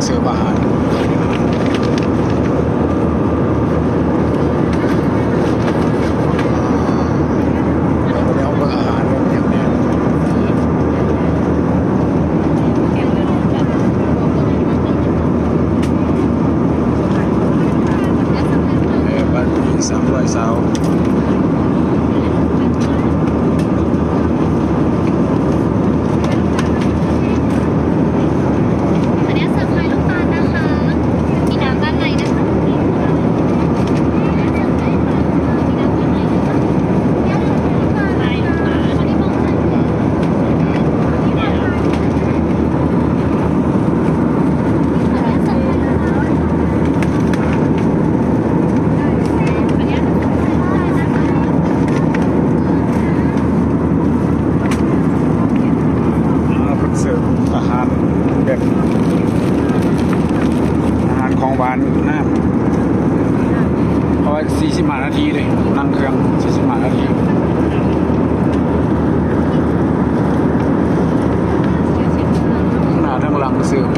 เสิร์ฟอาหารแล้วเบอร์อาหารแบบนี้เนี่ยบัตรมี300 สาวเสิร์ฟอาหารแบบอาหารของหวานน้ำเพราะ45 นาทีเลยนั่งเครื่อง45 นาทีหน้าทั้งหลังเสิร์ฟ